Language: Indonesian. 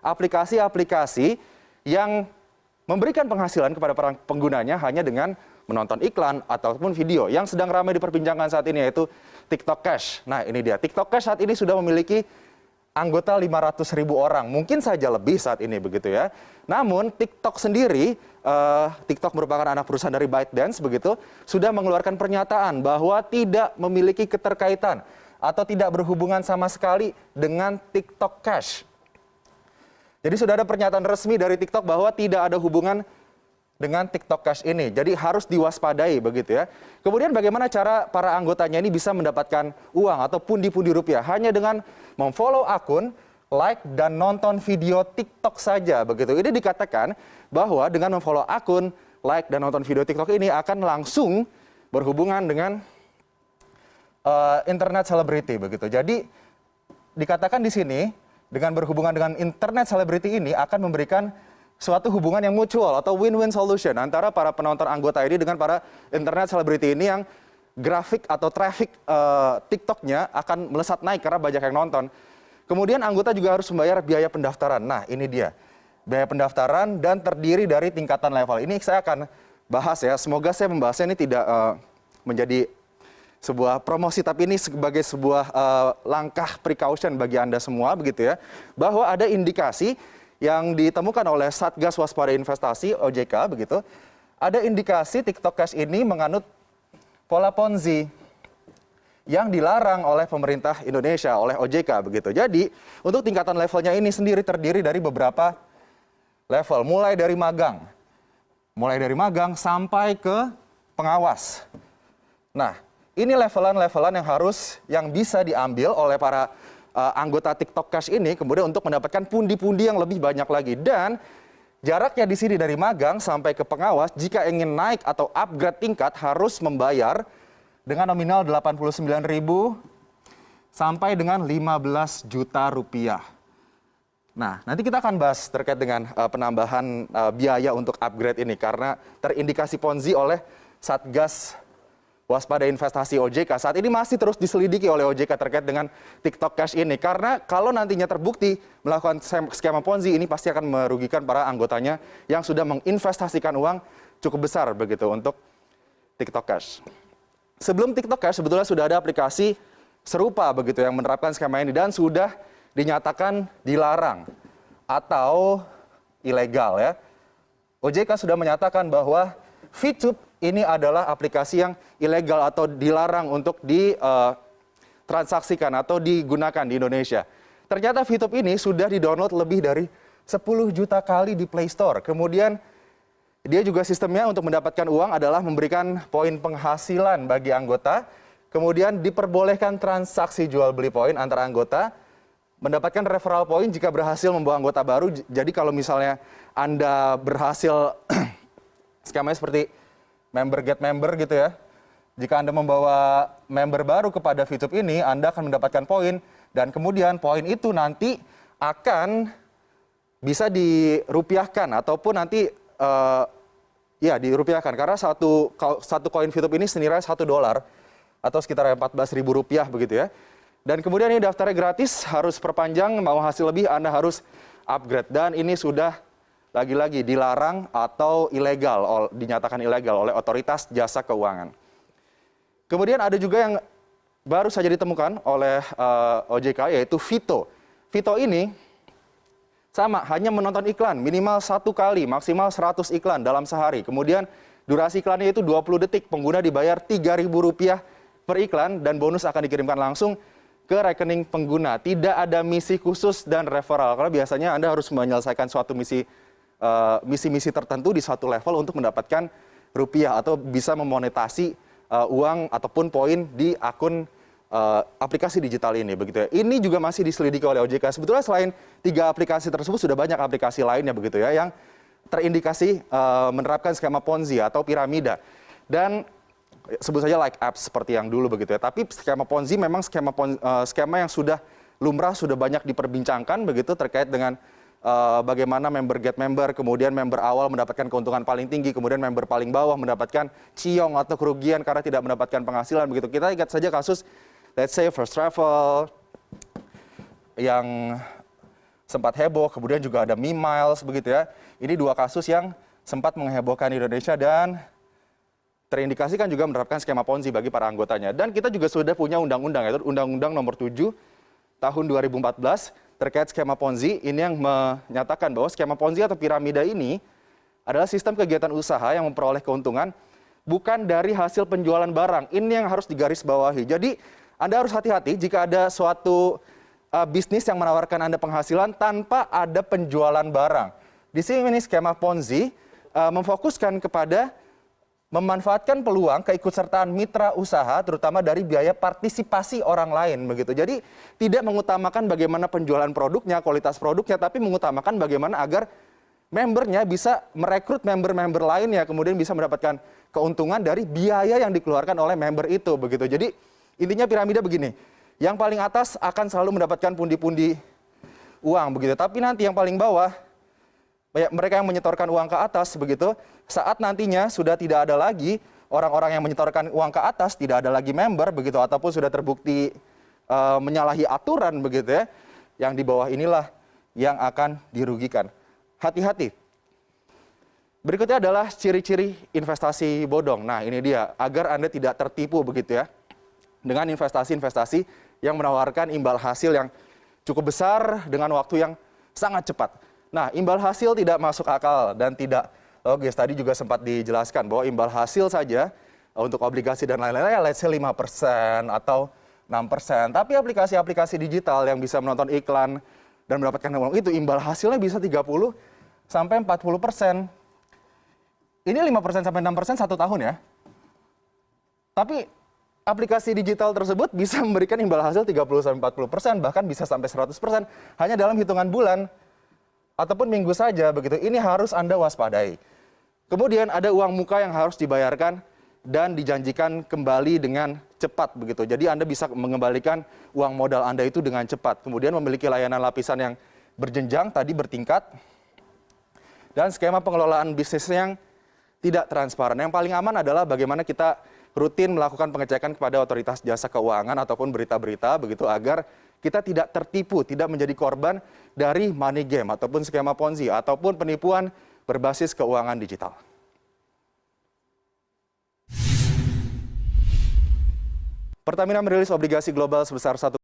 aplikasi-aplikasi yang memberikan penghasilan kepada para penggunanya hanya dengan menonton iklan ataupun video. Yang sedang ramai diperbincangkan saat ini yaitu TikTok Cash. Nah, ini dia. TikTok Cash saat ini sudah memiliki anggota 500.000 orang. Mungkin saja lebih saat ini begitu ya. Namun TikTok sendiri, TikTok merupakan anak perusahaan dari ByteDance begitu, sudah mengeluarkan pernyataan bahwa tidak memiliki keterkaitan atau tidak berhubungan sama sekali dengan TikTok Cash. Jadi sudah ada pernyataan resmi dari TikTok bahwa tidak ada hubungan dengan TikTok Cash ini. Jadi harus diwaspadai begitu ya. Kemudian bagaimana cara para anggotanya ini bisa mendapatkan uang atau pundi-pundi rupiah? Hanya dengan memfollow akun, like, dan nonton video TikTok saja begitu. Ini dikatakan bahwa dengan memfollow akun, like, dan nonton video TikTok ini akan langsung berhubungan dengan internet celebrity begitu. Jadi dikatakan di sini dengan berhubungan dengan internet celebrity ini akan memberikan suatu hubungan yang mutual atau win-win solution antara para penonton anggota ini dengan para internet celebrity ini yang grafik atau traffic TikToknya akan melesat naik karena banyak yang nonton. Kemudian anggota juga harus membayar biaya pendaftaran. Nah, ini dia. Biaya pendaftaran dan terdiri dari tingkatan level. Ini saya akan bahas ya. Semoga saya membahasnya ini tidak menjadi sebuah promosi, tapi ini sebagai sebuah langkah precaution bagi Anda semua begitu ya. Bahwa ada indikasi yang ditemukan oleh Satgas Waspada Investasi OJK begitu. Ada indikasi TikTok Cash ini menganut pola Ponzi yang dilarang oleh pemerintah Indonesia, oleh OJK begitu. Jadi, untuk tingkatan levelnya ini sendiri terdiri dari beberapa level, mulai dari magang. Mulai dari magang sampai ke pengawas. Nah, ini levelan-levelan yang bisa diambil oleh para anggota TikTok Cash ini kemudian untuk mendapatkan pundi-pundi yang lebih banyak lagi. Dan jaraknya di sini dari magang sampai ke pengawas, jika ingin naik atau upgrade tingkat harus membayar dengan nominal 89.000 sampai dengan 15 juta rupiah. Nah, nanti kita akan bahas terkait dengan penambahan biaya untuk upgrade ini karena terindikasi Ponzi oleh Satgas Waspada Investasi OJK. Saat ini masih terus diselidiki oleh OJK terkait dengan TikTok Cash ini. Karena kalau nantinya terbukti melakukan skema Ponzi ini pasti akan merugikan para anggotanya yang sudah menginvestasikan uang cukup besar begitu untuk TikTok Cash. Sebelum TikTok Cash sebetulnya sudah ada aplikasi serupa begitu yang menerapkan skema ini dan sudah dinyatakan dilarang atau ilegal ya. OJK sudah menyatakan bahwa VTube ini adalah aplikasi yang ilegal atau dilarang untuk ditransaksikan atau digunakan di Indonesia. Ternyata VTube ini sudah di-download lebih dari 10 juta kali di Play Store. Kemudian dia juga sistemnya untuk mendapatkan uang adalah memberikan poin penghasilan bagi anggota. Kemudian diperbolehkan transaksi jual beli poin antara anggota. Mendapatkan referral point jika berhasil membawa anggota baru. Jadi kalau misalnya Anda berhasil skemanya seperti member get member gitu ya. Jika Anda membawa member baru kepada VTube ini, Anda akan mendapatkan poin dan kemudian poin itu nanti akan bisa dirupiahkan ataupun nanti ya dirupiahkan karena satu koin VTube ini senilai $1 atau sekitar 14.000 rupiah begitu ya. Dan kemudian ini daftarnya gratis, harus perpanjang, mau hasil lebih Anda harus upgrade dan ini sudah lagi-lagi dilarang atau ilegal, dinyatakan ilegal oleh otoritas jasa keuangan. Kemudian ada juga yang baru saja ditemukan oleh OJK yaitu Vito. Vito ini sama, hanya menonton iklan minimal 1 kali, maksimal 100 iklan dalam sehari. Kemudian durasi iklannya itu 20 detik, pengguna dibayar Rp3.000 per iklan dan bonus akan dikirimkan langsung ke rekening pengguna. Tidak ada misi khusus dan referral, karena biasanya Anda harus menyelesaikan suatu misi-misi tertentu di suatu level untuk mendapatkan rupiah atau bisa memonetasi uang ataupun poin di akun aplikasi digital ini begitu ya. Ini juga masih diselidiki oleh OJK. Sebetulnya selain 3 aplikasi tersebut sudah banyak aplikasi lainnya begitu ya yang terindikasi menerapkan skema Ponzi atau piramida. Dan sebut saja like apps seperti yang dulu begitu ya. Tapi skema Ponzi memang skema yang sudah lumrah, sudah banyak diperbincangkan begitu terkait dengan bagaimana member get member, kemudian member awal mendapatkan keuntungan paling tinggi, kemudian member paling bawah mendapatkan ciong atau kerugian karena tidak mendapatkan penghasilan begitu. Kita ingat saja kasus let's say First Travel yang sempat heboh, kemudian juga ada meme miles begitu ya. Ini dua kasus yang sempat menghebohkan Indonesia dan terindikasikan juga menerapkan skema Ponzi bagi para anggotanya. Dan kita juga sudah punya undang-undang, yaitu Undang-Undang Nomor 7 Tahun 2014 terkait skema Ponzi. Ini yang menyatakan bahwa skema Ponzi atau piramida ini adalah sistem kegiatan usaha yang memperoleh keuntungan bukan dari hasil penjualan barang. Ini yang harus digarisbawahi. Jadi Anda harus hati-hati jika ada suatu bisnis yang menawarkan Anda penghasilan tanpa ada penjualan barang. Di sini skema Ponzi memfokuskan kepada memanfaatkan peluang keikutsertaan mitra usaha terutama dari biaya partisipasi orang lain begitu. Jadi tidak mengutamakan bagaimana penjualan produknya, kualitas produknya, tapi mengutamakan bagaimana agar membernya bisa merekrut member-member lainnya, kemudian bisa mendapatkan keuntungan dari biaya yang dikeluarkan oleh member itu begitu. Jadi intinya piramida begini, yang paling atas akan selalu mendapatkan pundi-pundi uang begitu, tapi nanti yang paling bawah mereka yang menyetorkan uang ke atas begitu, saat nantinya sudah tidak ada lagi orang-orang yang menyetorkan uang ke atas, tidak ada lagi member begitu, ataupun sudah terbukti menyalahi aturan begitu ya, yang di bawah inilah yang akan dirugikan. Hati-hati. Berikutnya adalah ciri-ciri investasi bodong. Nah ini dia, agar Anda tidak tertipu begitu ya, dengan investasi-investasi yang menawarkan imbal hasil yang cukup besar dengan waktu yang sangat cepat. Nah, imbal hasil tidak masuk akal dan tidak logis. Tadi juga sempat dijelaskan bahwa imbal hasil saja untuk obligasi dan lain-lain ya let's say 5% atau 6%. Tapi aplikasi-aplikasi digital yang bisa menonton iklan dan mendapatkan uang itu imbal hasilnya bisa 30 sampai 40%. Ini 5% sampai 6% 1 tahun ya. Tapi aplikasi digital tersebut bisa memberikan imbal hasil 30-40%, bahkan bisa sampai 100% hanya dalam hitungan bulan ataupun minggu saja begitu. Ini harus Anda waspadai. Kemudian ada uang muka yang harus dibayarkan dan dijanjikan kembali dengan cepat begitu. Jadi Anda bisa mengembalikan uang modal Anda itu dengan cepat. Kemudian memiliki layanan lapisan yang berjenjang tadi bertingkat dan skema pengelolaan bisnis yang tidak transparan. Yang paling aman adalah bagaimana kita rutin melakukan pengecekan kepada otoritas jasa keuangan ataupun berita-berita begitu agar kita tidak tertipu, tidak menjadi korban dari money game ataupun skema Ponzi ataupun penipuan berbasis keuangan digital. Pertamina merilis obligasi global sebesar 1